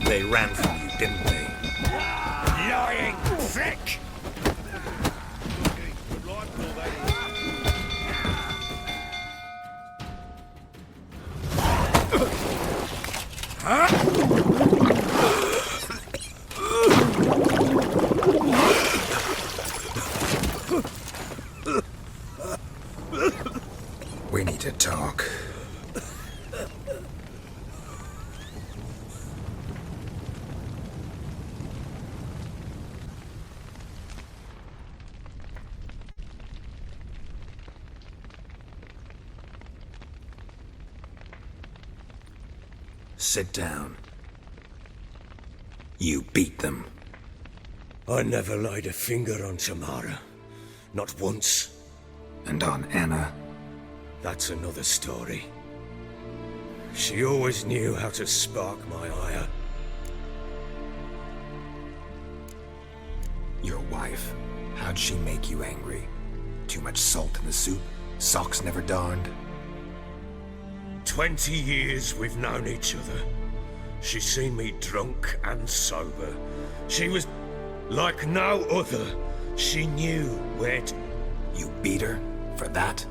They ran from you, didn't they? Lying prick! We need to talk. Sit down. You beat them. I never laid a finger on Tamara. Not once. And on Anna. That's another story. She always knew how to spark my ire. Your wife. How'd she make you angry? Too much salt in the soup? Socks never darned? 20 years we've known each other. She's seen me drunk and sober. She was like no other. She knew where to... You beat her? For that?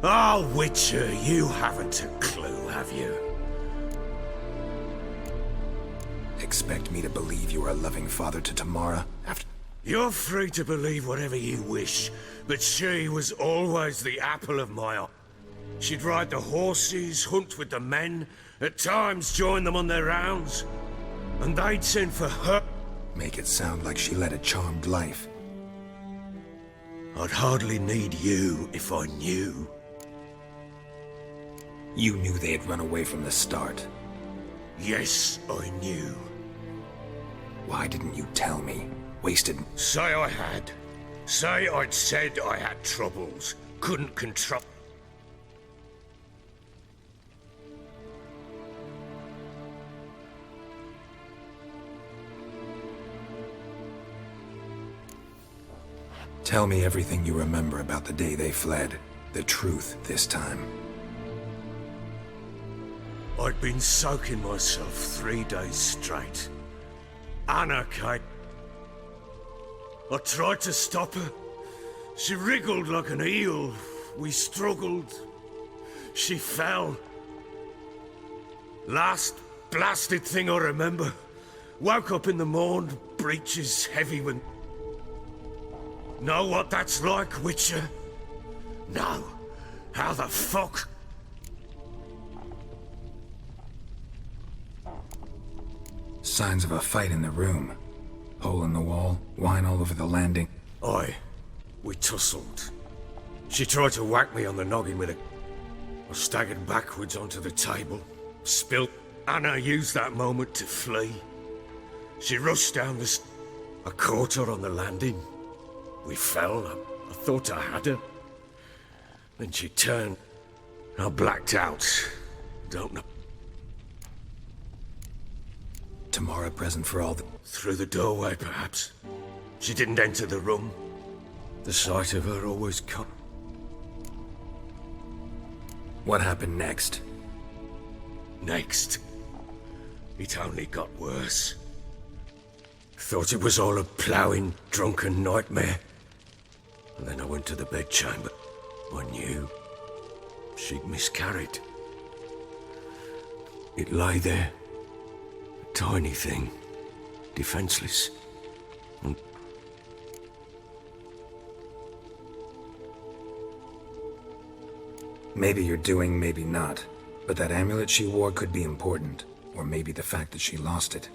Oh, Witcher, you haven't a clue, have you? Expect me to believe you are a loving father to Tamara after... You're free to believe whatever you wish, but she was always the apple of my eye. She'd ride the horses, hunt with the men, at times join them on their rounds. And they'd send for her. Make it sound like she led a charmed life. I'd hardly need you if I knew. You knew they had run away from the start. Yes, I knew. Why didn't you tell me? Wasted... Say I had. Say I'd said I had troubles. Couldn't control... Tell me everything you remember about the day they fled. The truth this time. I'd been soaking myself 3 days straight. Anna came. I tried to stop her. She wriggled like an eel. We struggled. She fell. Last blasted thing I remember. Woke up in the morn, breeches heavy with... Know what that's like, Witcher? No. How the fuck? Signs of a fight in the room. Hole in the wall, wine all over the landing. Aye. We tussled. She tried to whack me on the noggin with a... I staggered backwards onto the table. Spilt. Anna used that moment to flee. She rushed down the... I caught her on the landing. We fell. I thought I had her. Then she turned. I blacked out. Don't know. Tamara present for all the... Through the doorway, perhaps. She didn't enter the room. The sight of her always cut. What happened next? Next. It only got worse. Thought it was all a ploughing, drunken nightmare. And then I went to the bedchamber. I knew she'd miscarried. It lay there, a tiny thing, defenseless. And maybe you're doing, maybe not. But that amulet she wore could be important. Or maybe the fact that she lost it.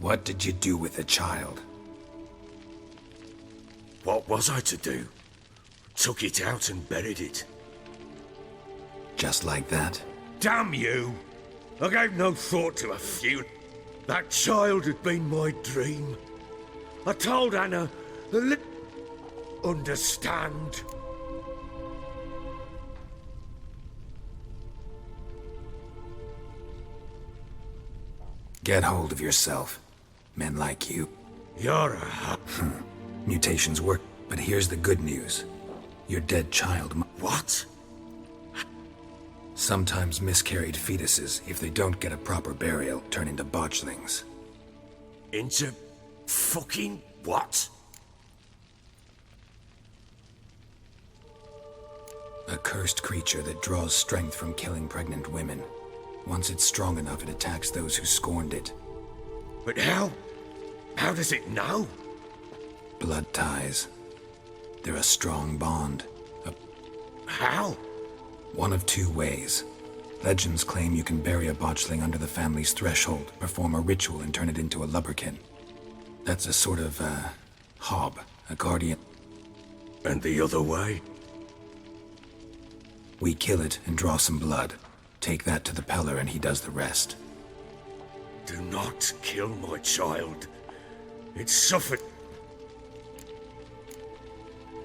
What did you do with the child? what was I to do? Took it out and buried it. Just like that? Damn you! I gave no thought to a feud. That child had been my dream. I told Anna, understand. Get hold of yourself. Men like you. You're a... Mutations work, but here's the good news. Your dead child... What? Sometimes miscarried fetuses, if they don't get a proper burial, turn into botchlings. Into fucking what? A cursed creature that draws strength from killing pregnant women. Once it's strong enough, it attacks those who scorned it. But how? How does it know? Blood ties. They're a strong bond. How? One of two ways. Legends claim you can bury a botchling under the family's threshold, perform a ritual, and turn it into a lubberkin. That's a sort of, hob, a guardian. And the other way? We kill it and draw some blood. Take that to the Peller and he does the rest. Do not kill my child. It suffered.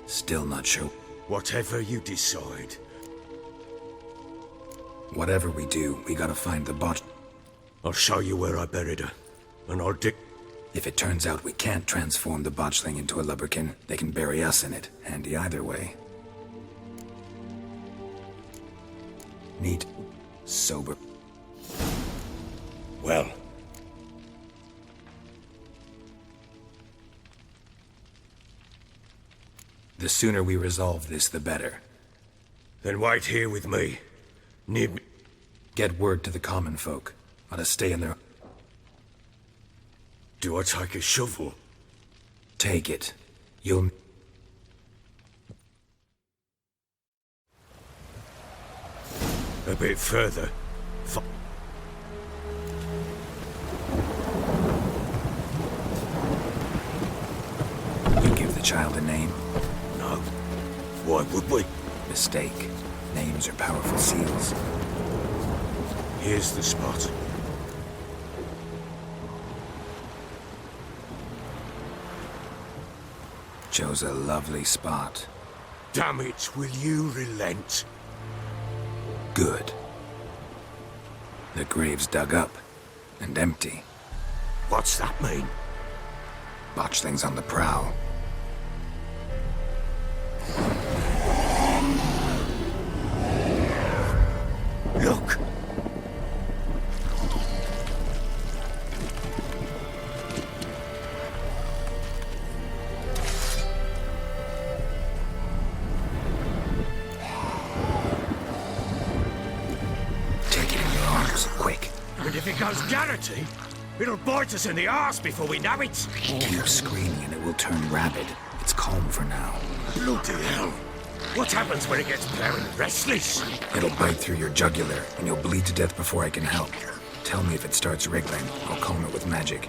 Still not sure. Whatever you decide. Whatever we do, we gotta find the botch. I'll show you where I buried her. And I'll If it turns out we can't transform the botchling into a lubberkin, they can bury us in it. Handy either way. Neat. Sober. Well. The sooner we resolve this, the better. Then wait here with me. Near me. Get word to the common folk. Oughta stay in their... Do I take a shovel? Take it. You'll... A bit further. You give the child a name? No. Why would we? Mistake. Names are powerful seals. Here's the spot. Chose a lovely spot. Damn it, will you relent? Good. The grave's dug up and empty. What's that mean? Botchlings on the prowl. Look! Take it in your arms, quick. And if it goes Garrity, it'll bite us in the arse before we know it. Keep screaming and it will turn rabid. It's calm for now. Bloody hell. What happens when it gets very restless? It'll bite through your jugular, and you'll bleed to death before I can help. Tell me if it starts wriggling. I'll calm it with magic.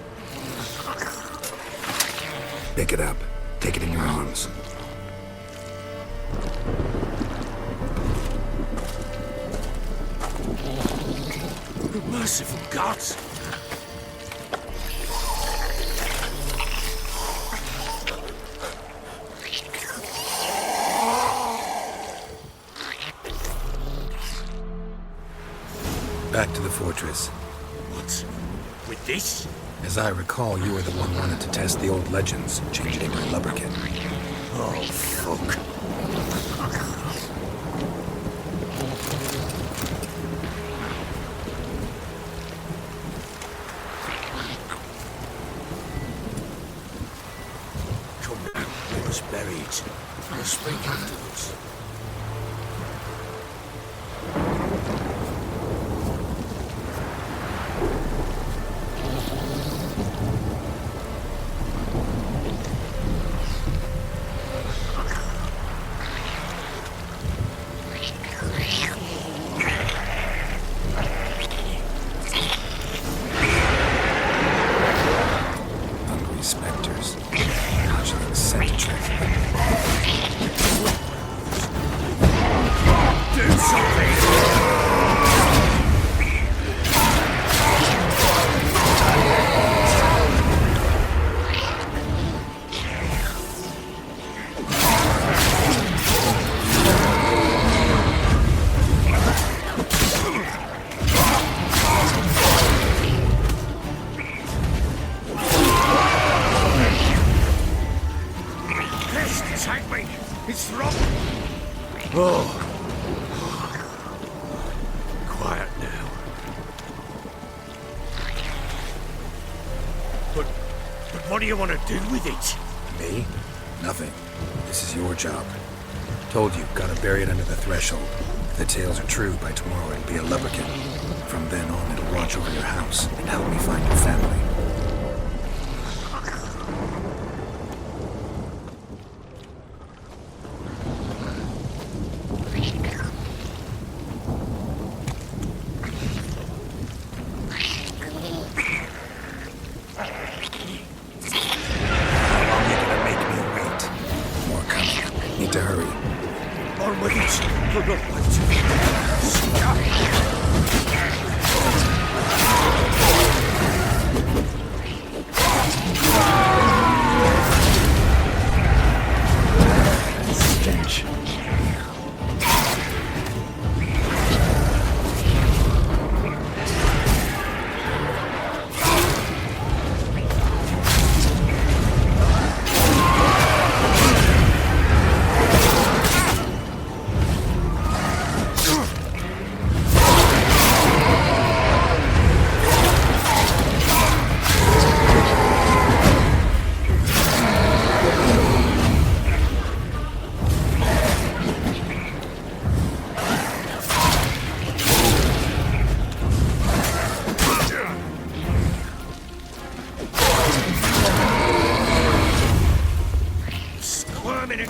Pick it up. Take it in your arms. Merciful gods! Back to the fortress. What? With this? As I recall, you were the one wanted to test the old legends, change it into a lubberkin. Oh, fuck. Come now, we must bury it. We'll speak afterwards. Hungry specters. Botchlings sent to track. What do you want to do with it? Me? Nothing. This is your job. Told you, gotta bury it under the threshold. If the tales are true, by tomorrow it'll be a lubberkin. From then on, it'll watch over your house and help me find your family. Need to hurry. On with it! For the Stench.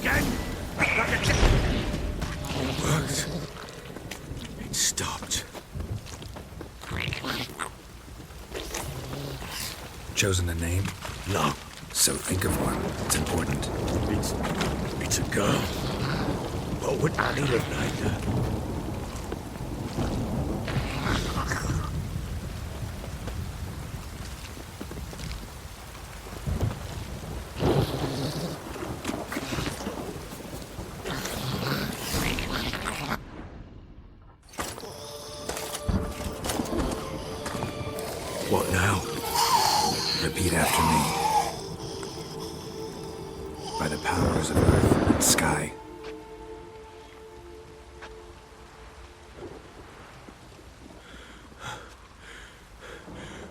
again? It worked. It stopped. Chosen a name? No. So think of one. It's important. It's a girl. What would Annie look like? What now? Repeat after me. By the powers of earth and sky.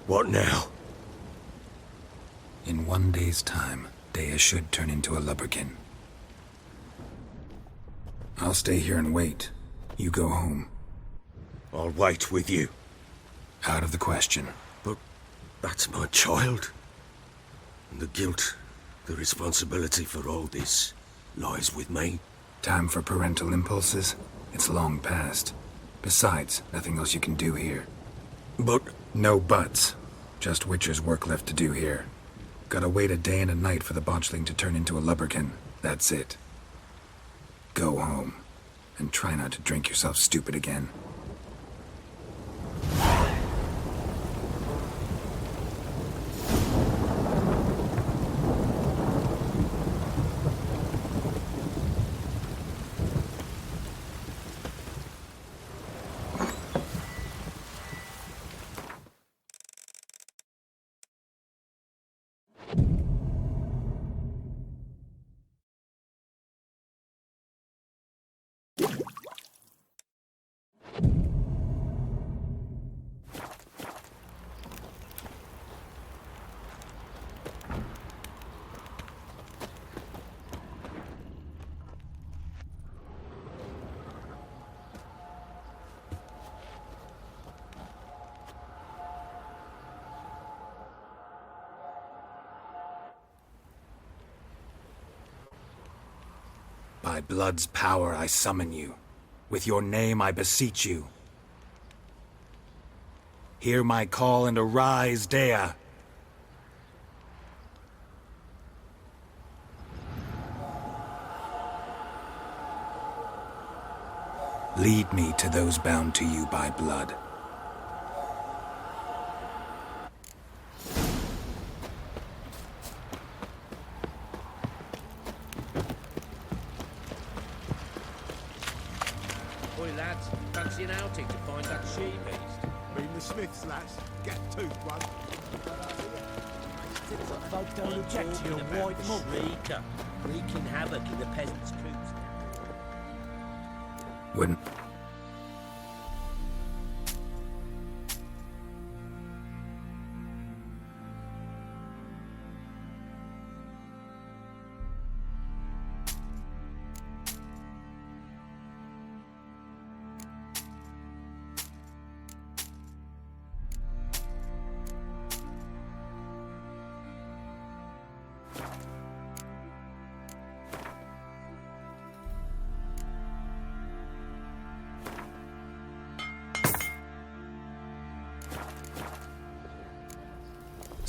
What now? In 1 day's time, Dea should turn into a lubberkin. I'll stay here and wait. You go home. I'll wait with you. Out of the question. But that's my child. And the guilt, the responsibility for all this lies with me. Time for parental impulses? It's long past. Besides, nothing else you can do here. But... No buts. Just Witcher's work left to do here. Gotta wait a day and a night for the botchling to turn into a lubberkin. That's it. Go home. And try not to drink yourself stupid again. By blood's power I summon you. With your name I beseech you. Hear my call and arise, Dea. Lead me to those bound to you by blood. Oi lads, fancy an outing to find that she-beast? Bring the Smiths, lads. Get toothed one. Folk don't object to your white shrieker, wreaking havoc in the peasants' coops. Wouldn't...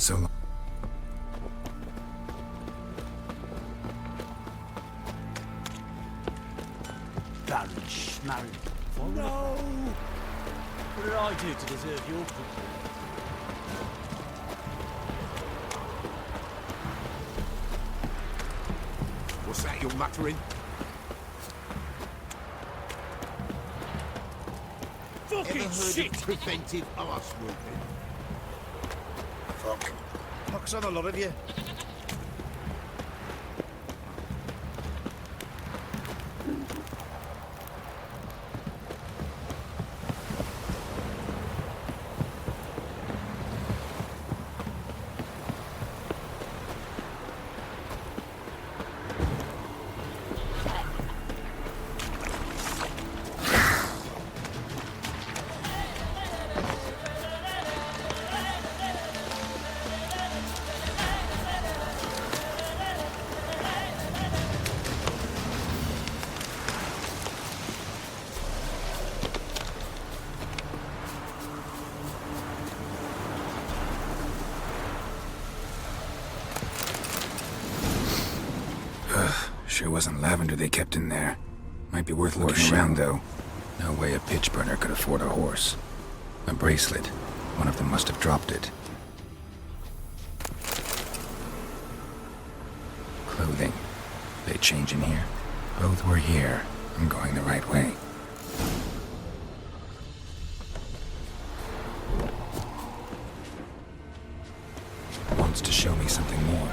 So long. Baron Schmarren. No! What did I do to deserve your company? What's that you're muttering? Ever Fucking heard shit! of preventive arse whooping? Fuck. Pox on a lot of you. Sure wasn't lavender they kept in there. Might be worth looking around, though. No way a pitch burner could afford a horse. A bracelet. One of them must have dropped it. Clothing. They change in here? Both were here. I'm going the right way. Wants to show me something more.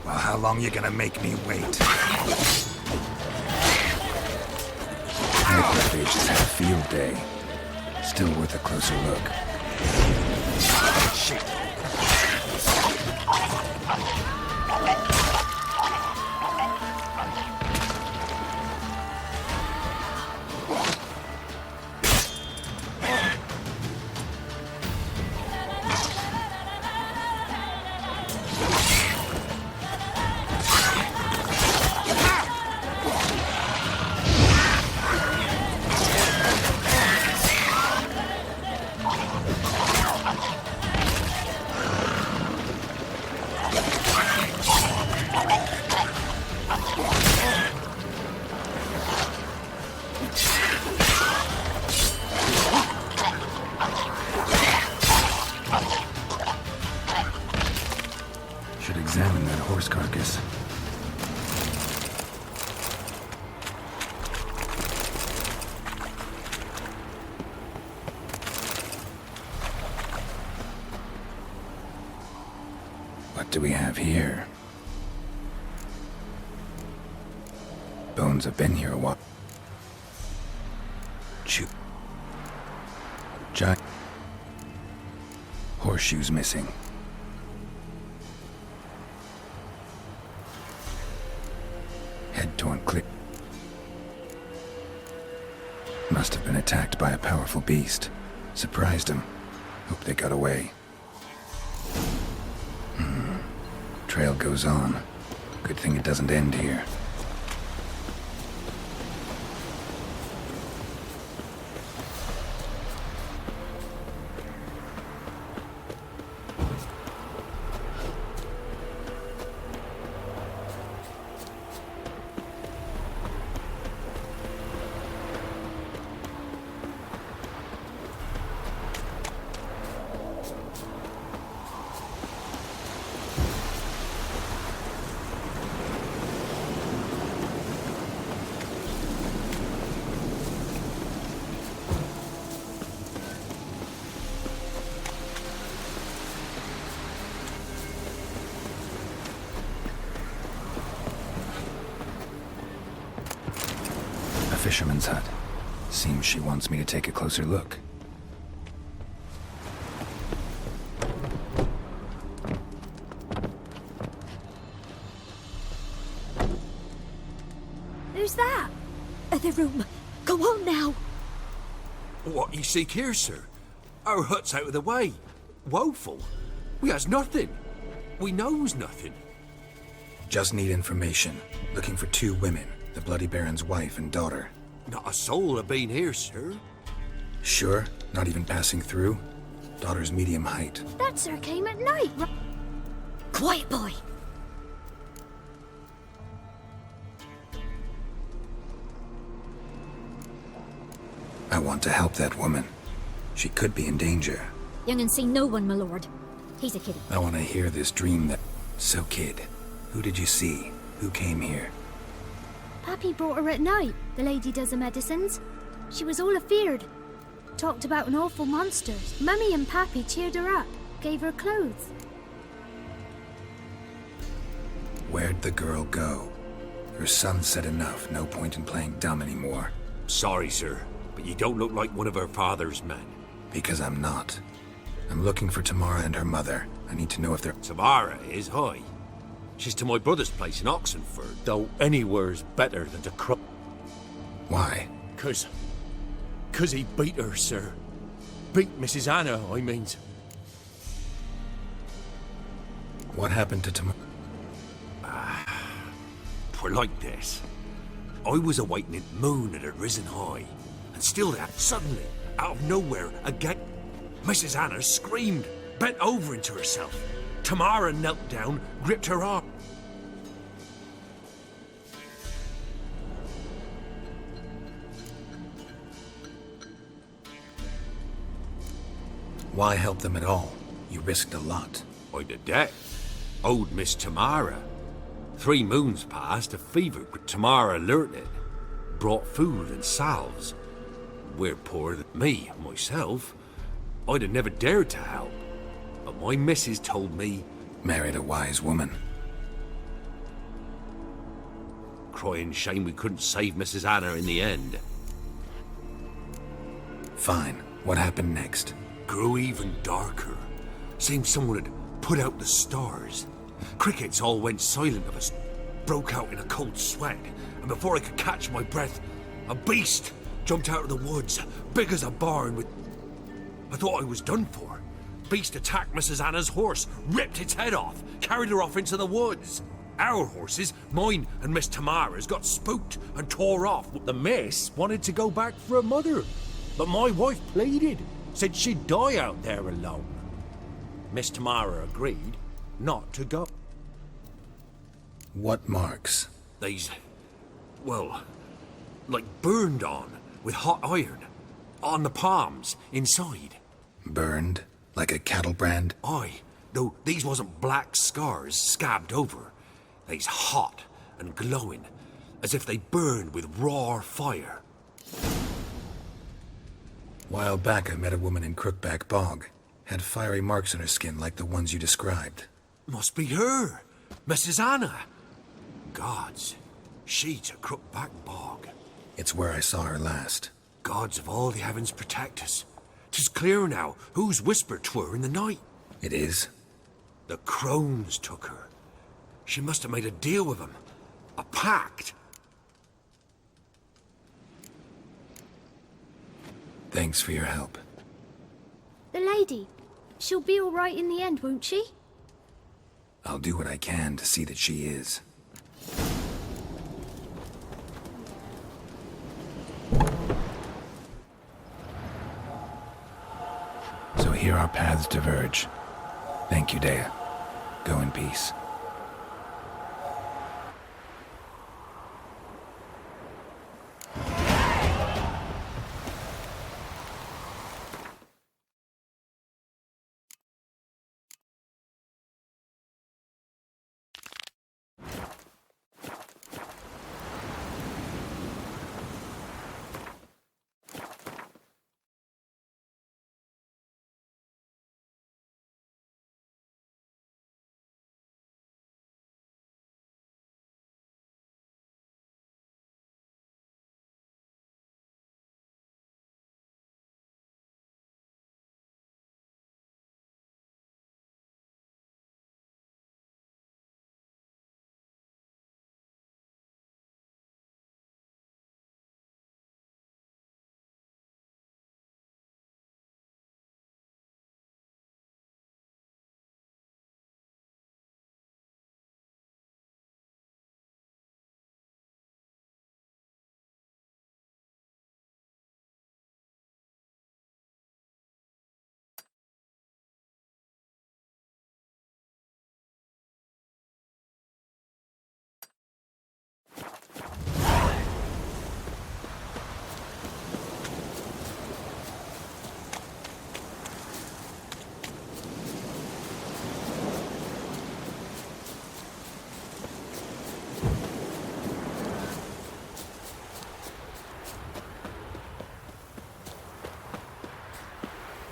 Well, how long you gonna make me wait? Necrophage has had a field day. Still worth a closer look. Shit. Should examine that horse carcass. What do we have here? Bones have been here a while. Chew. Giant. Horseshoes missing. Head torn clear. Must have been attacked by a powerful beast. Surprised him. Hope they got away. Trail goes on. Good thing it doesn't end here. fisherman's hut. Seems she wants me to take a closer look. Who's that? Other room. Go on now. What you seek here, sir? Our hut's out of the way. Woeful. We has nothing. We knows nothing. Just need information. Looking for 2 women, the Bloody Baron's wife and daughter. Not a soul have been here, sir. Sure? Not even passing through? Daughter's medium height. That sir came at night. Quiet, boy. I want to help that woman. She could be in danger. Young and see no one, my lord. He's a kiddie. I want to hear this dream that... So, kid, who did you see? Who came here? Pappy brought her at night. The lady does the medicines. She was all afeared. Talked about an awful monsters. Mummy and Pappy cheered her up. Gave her clothes. Where'd the girl go? Her son said enough. No point in playing dumb anymore. Sorry, sir, but you don't look like one of her father's men. Because I'm not. I'm looking for Tamara and her mother. I need to know if they're... Tamara is high. She's to my brother's place in Oxenford, though anywhere's better than to Crook. Why? Cause he beat her, sir. Beat Mrs. Anna, I means. What happened to Tamara? Twere like this. I was awaiting at moon that had risen high, and still there, suddenly, out of nowhere, again, Mrs. Anna screamed, bent over into herself. Tamara knelt down, gripped her arm. Why help them at all? You risked a lot. I'd a debt. Owed Miss Tamara. 3 moons passed, a fever gripped Tamara alerted. Brought food and salves. We're poorer than me, myself. I'd have never dared to help. But my missus told me... Married a wise woman. Crying shame we couldn't save Mrs. Anna in the end. Fine. What happened next? Grew even darker. Seemed someone had put out the stars. Crickets all went silent of us. Broke out in a cold sweat. And before I could catch my breath, a beast jumped out of the woods, big as a barn with... I thought I was done for. Beast attacked Mrs. Anna's horse, ripped its head off, carried her off into the woods. Our horses, mine and Miss Tamara's, got spooked and tore off. The miss wanted to go back for her mother, but my wife pleaded, said she'd die out there alone. Miss Tamara agreed not to go. What marks? They's, well, like burned on with hot iron. On the palms, inside. Burned? Like a cattle brand? Aye, though these wasn't black scars scabbed over. They's hot and glowing, as if they burned with raw fire. While back I met a woman in Crookback Bog. Had fiery marks on her skin like the ones you described. Must be her, Mrs. Anna. Gods, she's a Crookback Bog. It's where I saw her last. Gods of all the heavens protect us. 'Tis clear now whose whispered 'twere in the night. It is? The crones took her. She must have made a deal with them. A pact. Thanks for your help. The lady. She'll be all right in the end, won't she? I'll do what I can to see that she is. So here our paths diverge. Thank you, Dea. Go in peace.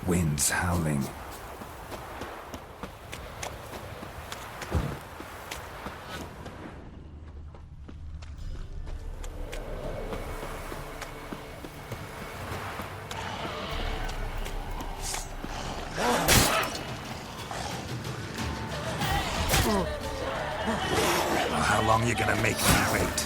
Winds howling. Well, how long are you gonna make me wait?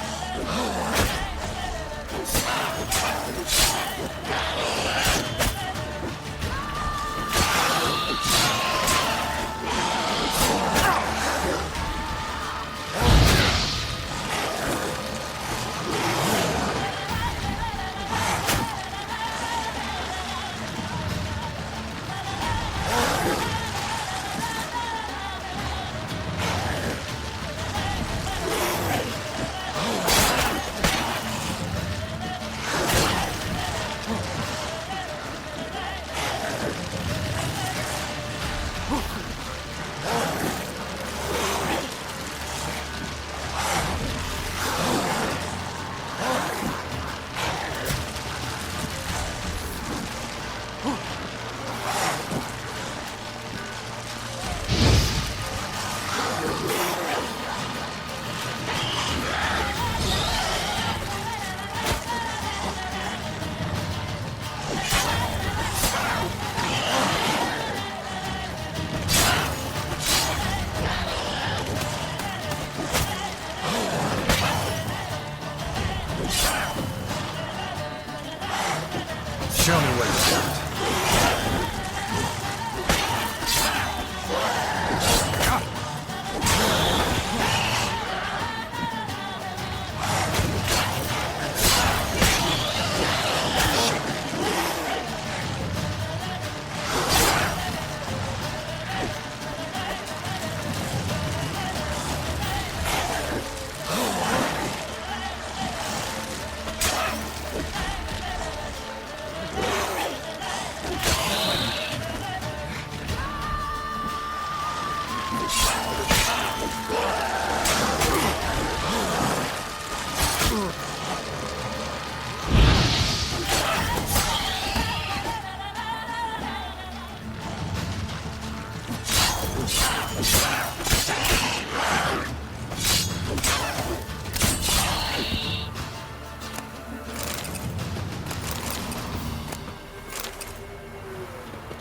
Show me what you got.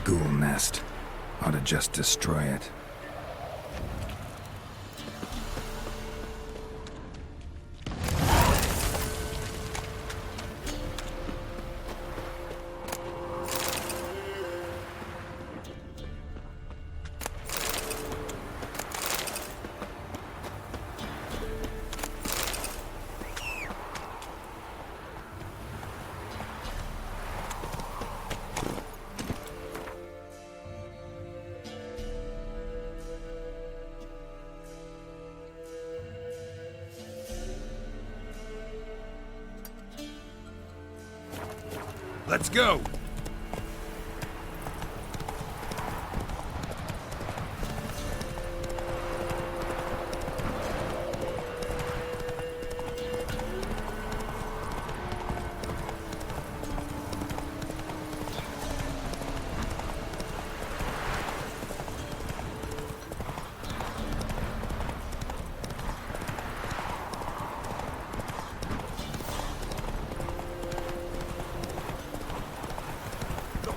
Ghoul nest. Ought to just destroy it. Let's go!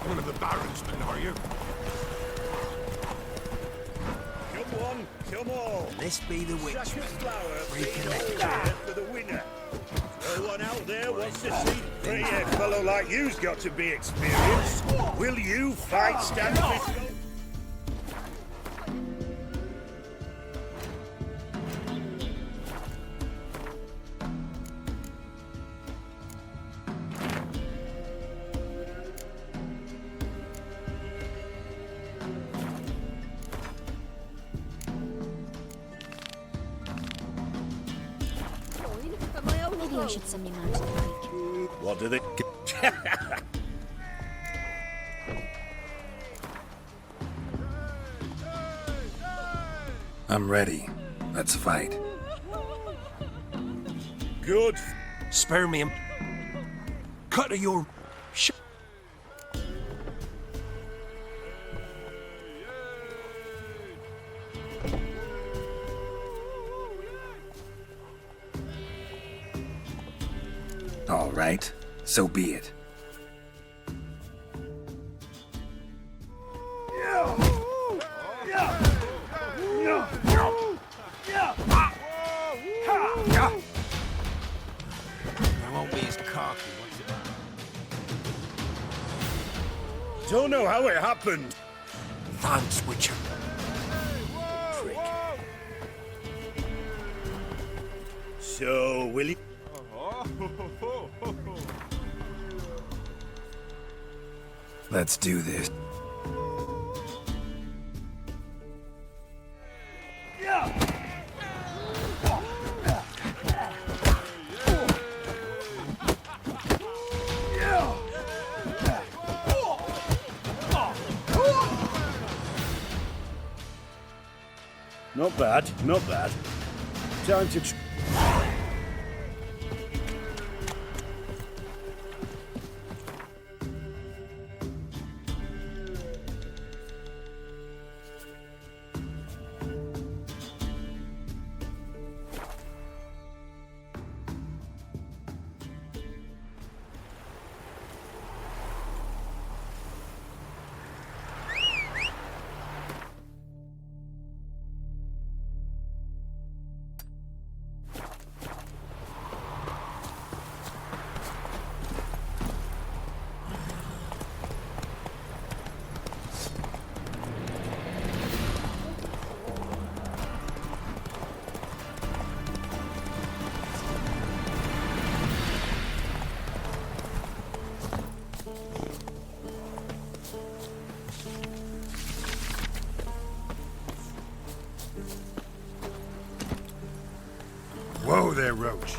One of the Baron's men, are you? Come on, come on. This be the witch. Such a flower, Freaking big heck. old for the winner. No one out there wants to see. Pretty fellow like you's got to be experienced. Will you fight stand fist? Maybe I should send him out to the creek. What do they? I'm ready. Let's fight. Good. Spare me him. Cut of your All right, so be it. I won't be as cocky once it... Don't know how it happened. Thanks, Witcher. So, will you... Let's do this. Not bad, not bad. Time to... Whoa there, Roach.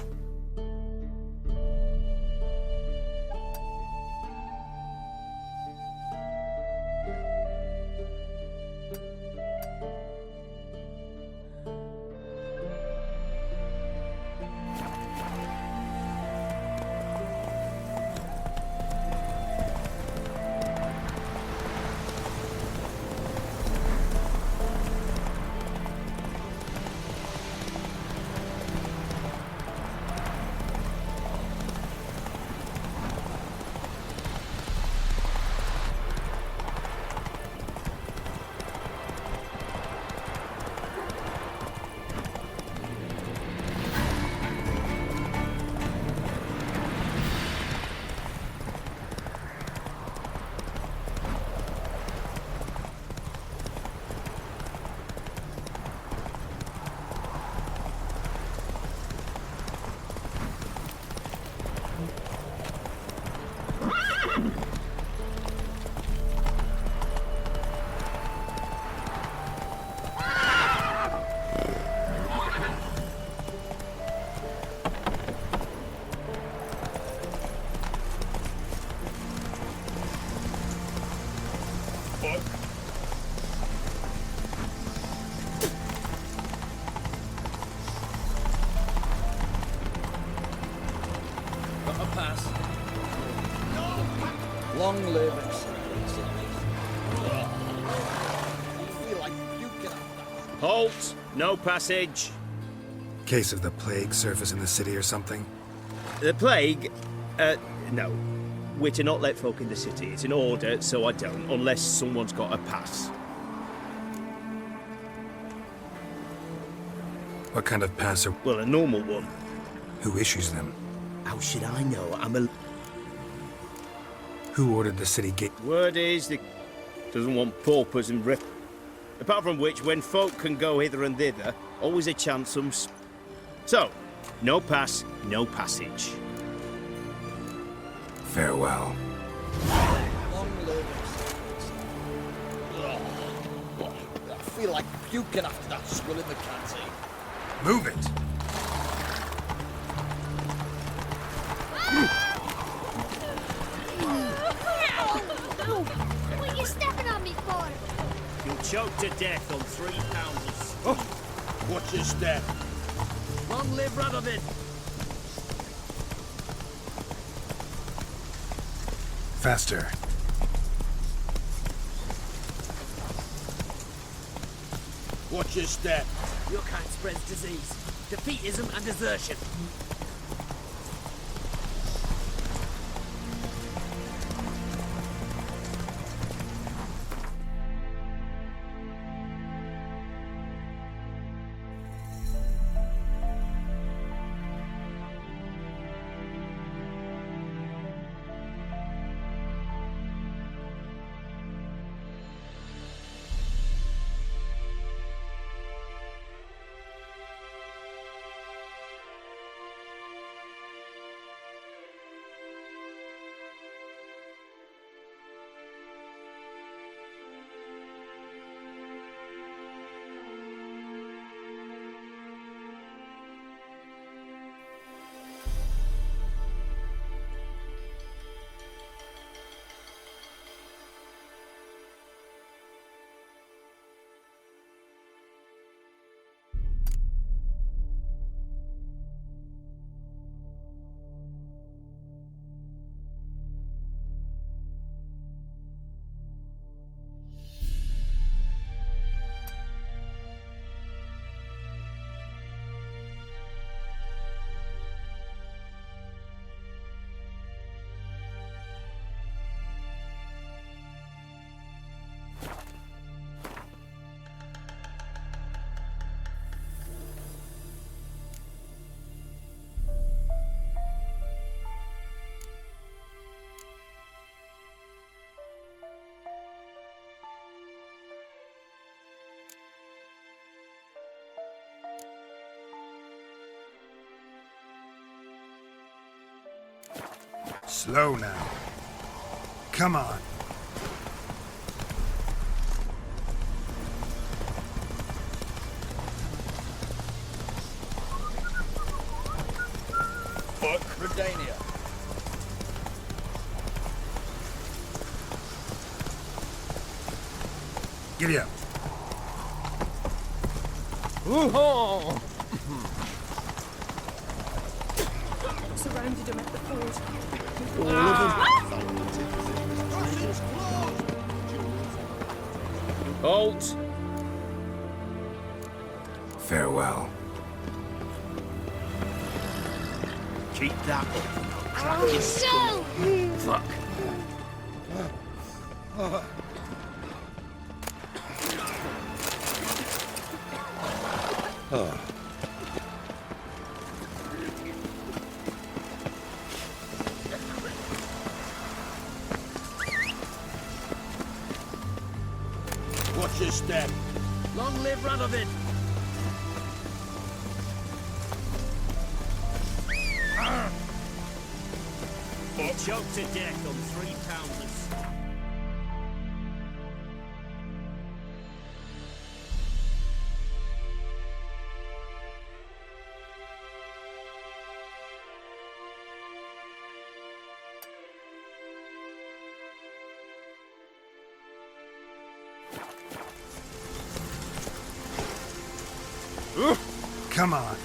Long live excellency. I feel like puking after. Halt! No passage. Case of the plague surface in the city or something? The plague? No. We're to not let folk in the city. It's an order, so I don't, unless someone's got a pass. What kind of pass are... Well, a normal one. Who issues them? How should I know? I'm a... Who ordered the city gate? Word is, they doesn't want paupers and rip. Apart from which, when folk can go hither and thither, always a chance some... So, no pass, no passage. Farewell. Long live excellency. I feel like puking after that swill in the canteen. Move it! Ow! What are you stepping on me for? You'll choke to death on 3 pounds. Oh, watch your step. Long live Radovid! Faster. Watch your step. Your kind spreads disease, defeatism and desertion. Slow now. Come on. Redania. Giddy up. Surrounded him at the fort. Halt! Farewell. Keep that up. Crack your skull. Fuck. Watch your step. Long live Radovid! Choked to death on 3 pounders. Come on.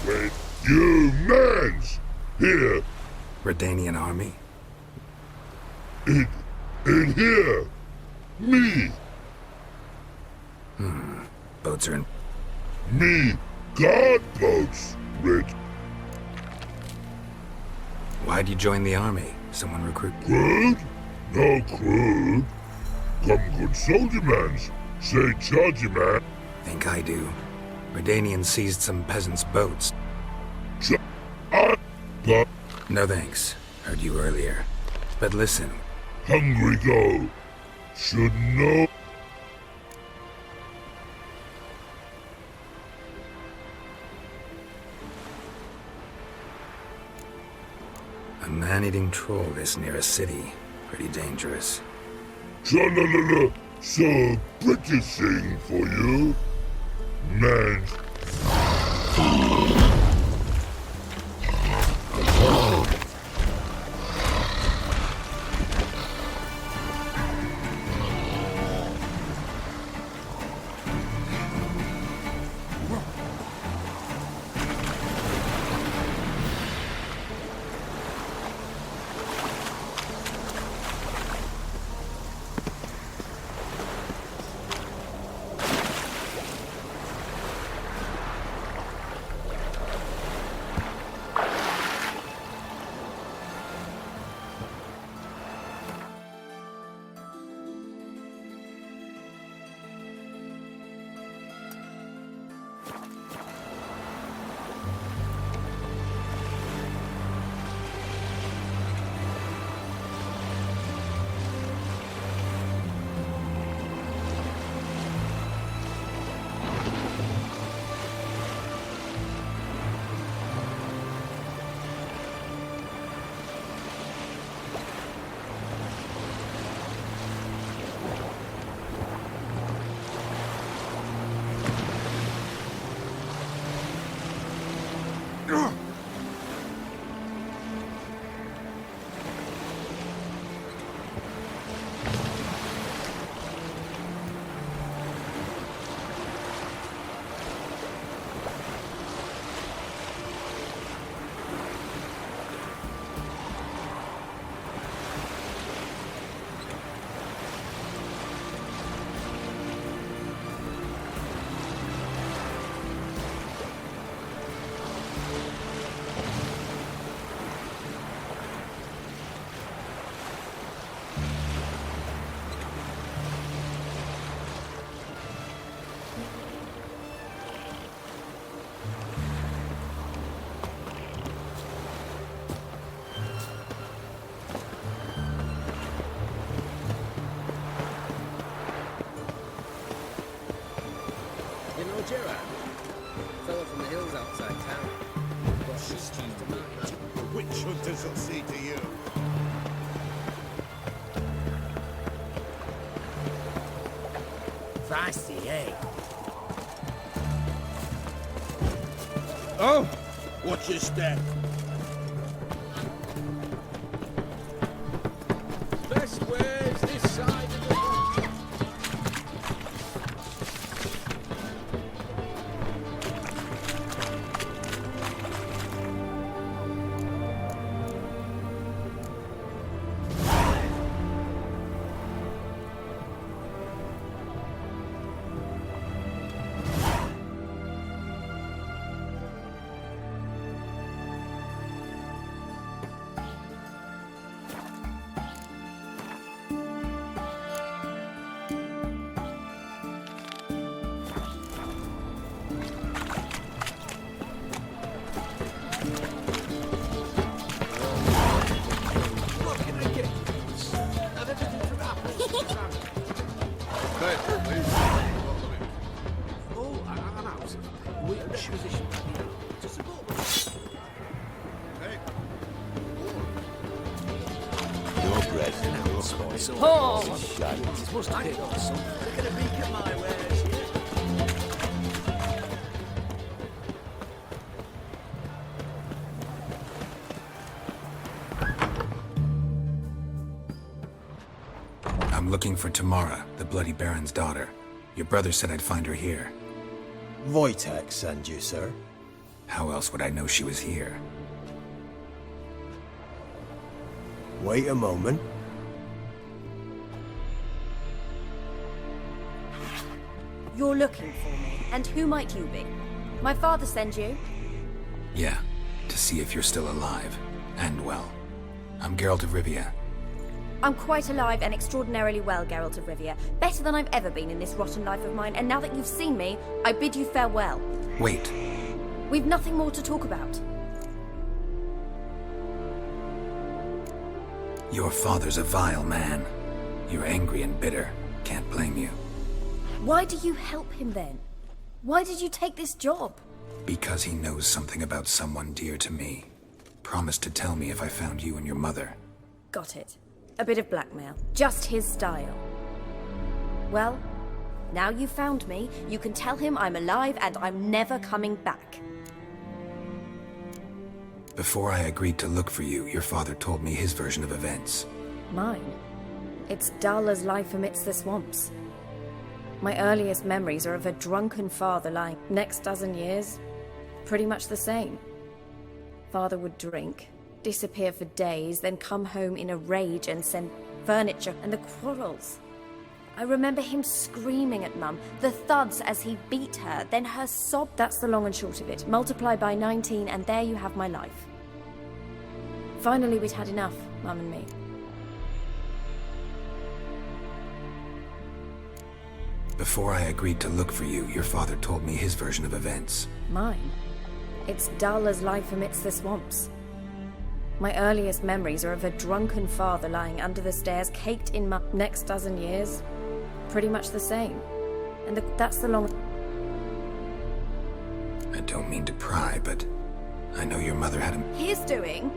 Wait, you mans! Here, Redanian army? in here! Me! Boats are in... Me! Guard boats, Red. Why'd you join the army? Someone recruit... Crude? No crude. Come good soldier mans. Say charge man. Think I do. Redanians seized some peasants' boats. But No thanks. Heard you earlier. But listen, hungry go. Should know. a man-eating troll this near a city. Pretty dangerous. Tra-la-la-la. So British thing for you. Man. Spicy, eh? Oh! Watch your step. Best ways this side of the road. I'm looking for Tamara, the Bloody Baron's daughter. Your brother said I'd find her here. Wojtek send you, sir. How else would I know she was here? Wait a moment. You're looking for me, and who might you be? My father sent you? Yeah, to see if you're still alive. And well. I'm Geralt of Rivia. I'm quite alive and extraordinarily well, Geralt of Rivia. Better than I've ever been in this rotten life of mine, and now that you've seen me, I bid you farewell. Wait. We've nothing more to talk about. Your father's a vile man. You're angry and bitter. Can't blame you. Why do you help him then? Why did you take this job? Because he knows something about someone dear to me. Promised to tell me if I found you and your mother. Got it. A bit of blackmail. Just his style. Well, now you've found me, you can tell him I'm alive and I'm never coming back. Before I agreed to look for you, your father told me his version of events. Mine? It's dull as life amidst the swamps. My earliest memories are of a drunken father lying. Next dozen years, pretty much the same. Father would drink, disappear for days, then come home in a rage and send furniture and the quarrels. I remember him screaming at Mum, the thuds as he beat her, then her sob. That's the long and short of it. Multiply by 19 and there you have my life. Finally we'd had enough, Mum and me. Before I agreed to look for you, your father told me his version of events. Mine? It's dull as life amidst the swamps. My earliest memories are of a drunken father lying under the stairs, caked in mud. Next dozen years, pretty much the same. And that's the long... I don't mean to pry, but I know your mother had him. His doing?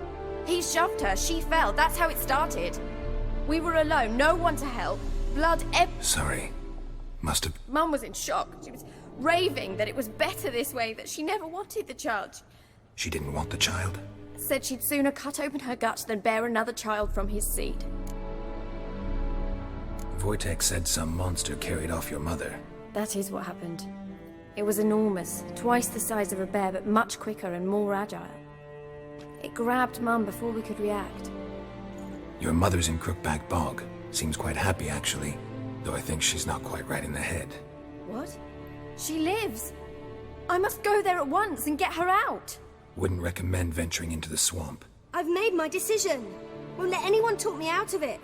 He shoved her, she fell, that's how it started. We were alone, no one to help. Blood Sorry. Must have... Mum was in shock. She was raving that it was better this way, that she never wanted the child. She didn't want the child? Said she'd sooner cut open her gut than bear another child from his seed. Wojtek said some monster carried off your mother. That is what happened. It was enormous, twice the size of a bear, but much quicker and more agile. It grabbed Mum before we could react. Your mother's in Crookback Bog. Seems quite happy, actually. Though I think she's not quite right in the head. What? She lives! I must go there at once and get her out! Wouldn't recommend venturing into the swamp. I've made my decision. Won't let anyone talk me out of it.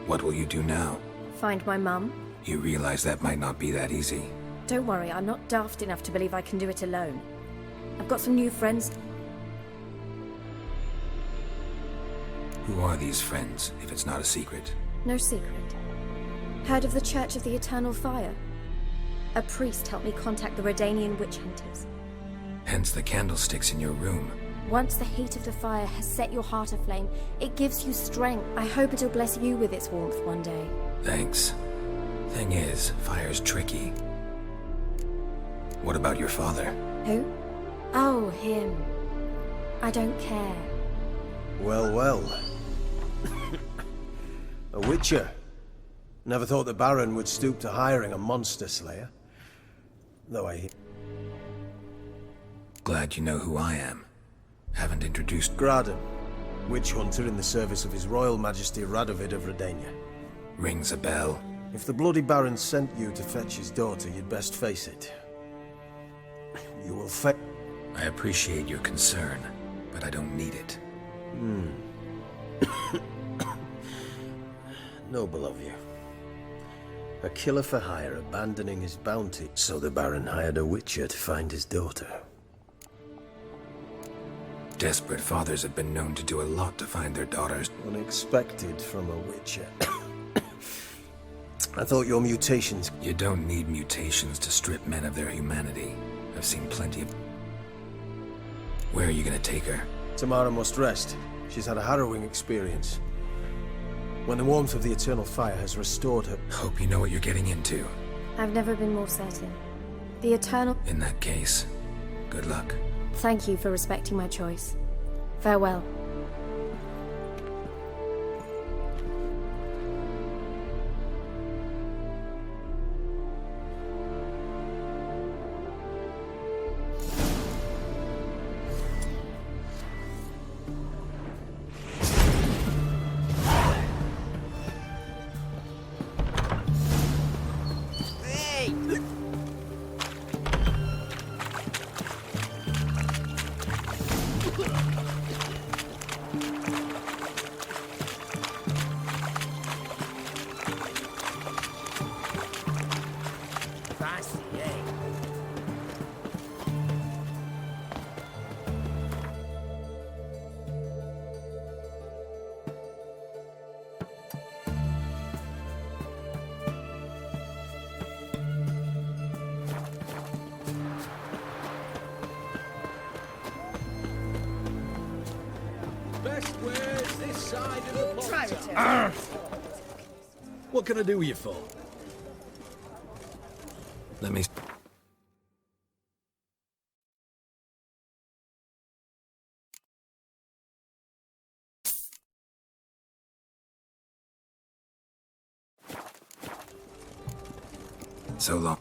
What will you do now? Find my mum. You realize that might not be that easy. Don't worry, I'm not daft enough to believe I can do it alone. I've got some new friends. Who are these friends, if it's not a secret? No secret. Heard of the Church of the Eternal Fire? A priest helped me contact the Redanian witch hunters. Hence the candlesticks in your room. Once the heat of the fire has set your heart aflame, it gives you strength. I hope it'll bless you with its warmth one day. Thanks. Thing is, fire's tricky. What about your father? Who? Oh, him. I don't care. Well, well. A Witcher. Never thought the Baron would stoop to hiring a monster slayer. Though I... Glad you know who I am. Haven't introduced... Graden. Witch hunter in the service of His Royal Majesty Radovid of Redania. Rings a bell. If the bloody Baron sent you to fetch his daughter, you'd best face it. You will I appreciate your concern, but I don't need it. Noble of you. A killer for hire abandoning his bounty, so the Baron hired a Witcher to find his daughter. Desperate fathers have been known to do a lot to find their daughters. Unexpected from a Witcher. I thought your mutations... You don't need mutations to strip men of their humanity. I've seen plenty of... Where are you gonna take her? Tamara must rest. She's had a harrowing experience. When the warmth of the eternal fire has restored her... Hope you know what you're getting into. I've never been more certain. The eternal... In that case, good luck. Thank you for respecting my choice. Farewell. What can I do with you for? Let me... So long.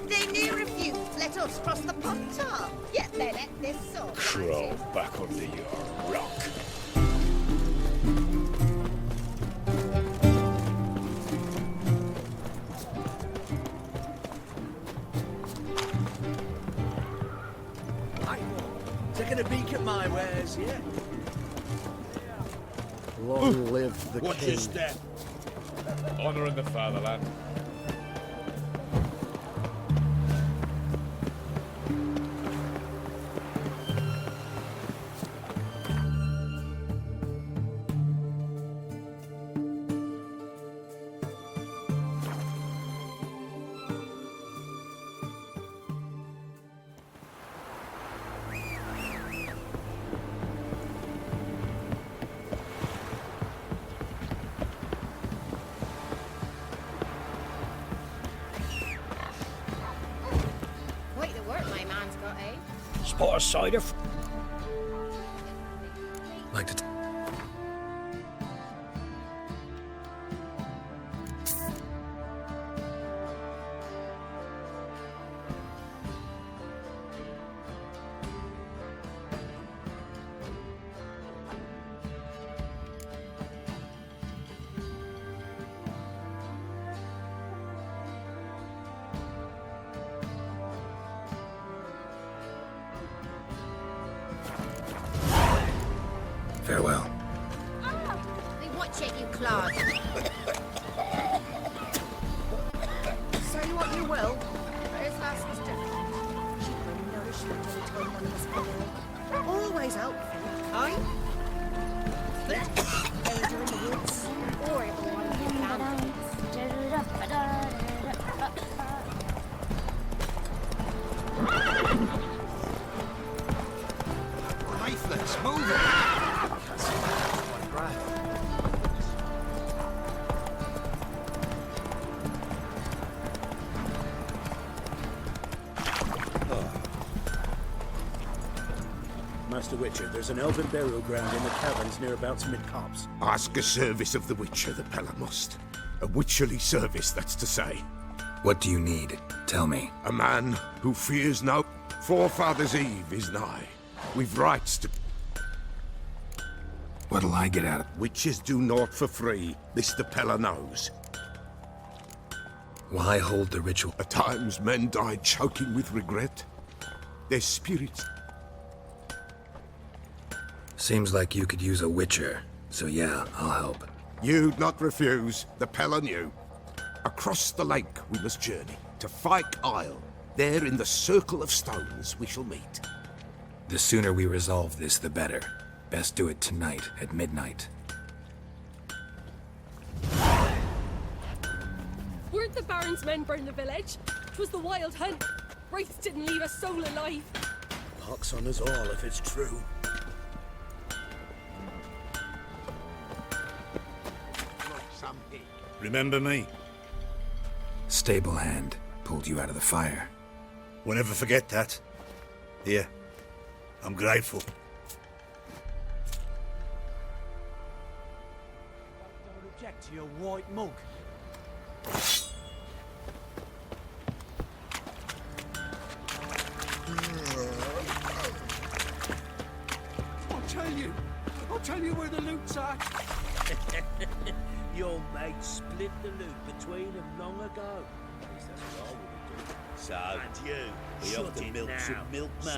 They near refuse. Let us cross the pond top. Yet they let this sword. Crawl back under your rock. Taking a peek at my wares, yeah? Long live the Watch king. your step. Honouring the fatherland. Quite the work my man's got, eh? Spot a cider. Like to... Farewell. They watch it, you clod. Say what you will. His last was different. Cheaper and nourishment than time when he was born. Always helpful, aye? Elder in the woods. Or it will one his land. Lifeless, move it! Master Witcher. There's an elven burial ground in the caverns nearabouts mid-copse. Ask a service of the Witcher, the Pella must. A witcherly service, that's to say. What do you need? Tell me. A man who fears no... Forefather's Eve is nigh. We've rights to... What'll I get out of... Witches do naught for free. This the Pella knows. Why hold the ritual? At times men die choking with regret. Their spirits... Seems like you could use a witcher, so yeah, I'll help. You'd not refuse. The Pella knew. Across the lake we must journey, to Fyke Isle. There in the circle of stones we shall meet. The sooner we resolve this, the better. Best do it tonight, at midnight. Weren't the Baron's men burn the village? 'Twas the wild hunt. Wraiths didn't leave a soul alive. Pox on us all if it's true. Remember me? Stable hand pulled you out of the fire. We'll never forget that. Here, I'm grateful. Don't object to your white mug. I'll tell you where the loot's at. Your mate split the loot between them long ago. At least that's what I would have done. So, and you, we have to milk some milk, mate.